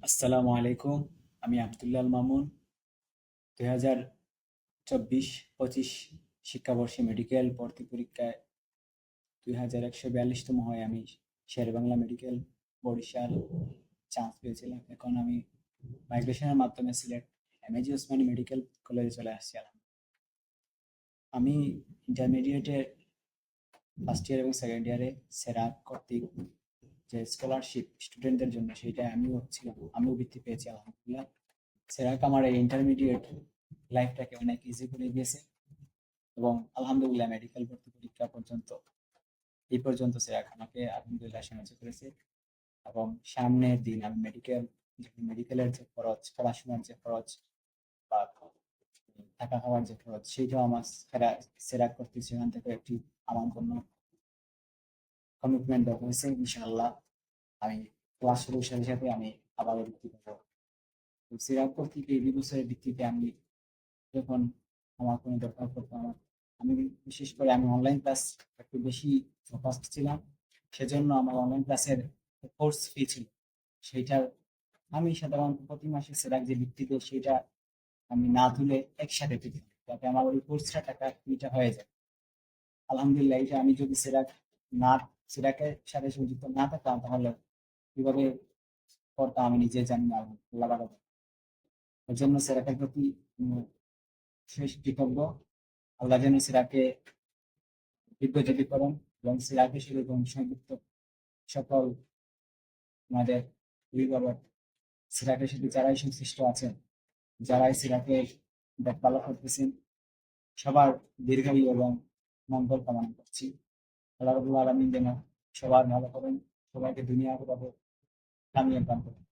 আসসালামু আলাইকুম। আমি আব্দুল্লাহ মামুন। 2024-25 শিক্ষাবর্ষে মেডিকেল ভর্তি পরীক্ষায় 2142তম হয় আমি শেরেবাংলা মেডিকেল বরিশাল চান্স পেয়েছিলাম। এখন আমি মাইগ্রেশনের মাধ্যমে সিলেট এমএজি ওসমানী মেডিকেল কলেজে চলে আসছি। আমি ইন্টারমিডিয়েটে ফার্স্ট ইয়ার এবং সেকেন্ড ইয়ারে সেরা কর্তৃক যে স্কলারশিপ স্টুডেন্টদের জন্য সেটা আমিও বৃত্তি পেয়েছি আলহামদুলিল্লাহ। সেরাক আমার এই ইন্টারমিডিয়েট লাইফটাকে অনেক ইজি করে দিয়েছে এবং আলহামদুলিল্লাহ মেডিকেল ভর্তি পরীক্ষা পর্যন্ত এই পর্যন্ত সেরাক আমাকে আলহামদুলিল্লাহ সাহায্য করেছে। এবং সামনের দিন আমি মেডিকেলের যে খরচ, পড়াশোনার যে খরচ বা থাকা খাওয়ার যে খরচ, সেইটাও আমার সেরাক করতে সেখান থেকে একটি আমার জন্য কমিটমেন্ট দেওয়া হয়েছে। ইনশাআল্লাহ আমি ক্লাস শুরুর সাথে সাথে আমি আবারও বৃত্তি পাবো। তো সেরাক কর্তৃক এই 2 বছরের ভিত্তিতে আমি যখন আমার কোনো দরকার পড়তো আমি বিশেষ করে আমি অনলাইন ক্লাস একটু বেশি ফোকাসড ছিলাম। সেজন্য আমার অনলাইন ক্লাসের কোর্স ফি ছিল। সেইটার আমি সাধারণত প্রতি মাসে সেরাক যে বৃত্তি দেয় সেটা আমি না তুলে একসাথে পেতাম। যাতে আমার ওই কোর্সটা টাকা ফিটা হয়ে যায়। আলহামদুলিল্লাহ এটা আমি যদি না সেরাকের সাথে সংযুক্ত না থাকতাম তাহলে কিভাবে করতাম আমি নিজে জানি না। আল্লাহ ভালো জানে। এর জন্য সেরাকের প্রতি শেষ কৃতজ্ঞ। আল্লাহ যেন সিরাকে দীর্ঘজীবী করেন এবং সিরাকে সেরকম সংযুক্ত সকল আমাদের অভিভাবক সিরাকের সাথে যারাই সংশ্লিষ্ট আছেন, যারাই সিরাকে দেখভাল করতেছেন, সবার দীর্ঘায়ু এবং মঙ্গল কামনা করছি। আল্লাহ রাব্বুল আলামিন যেন সবার ভালো করেন, সবাইকে দুনিয়া আখিরাতে কামিয়াব দান করেন।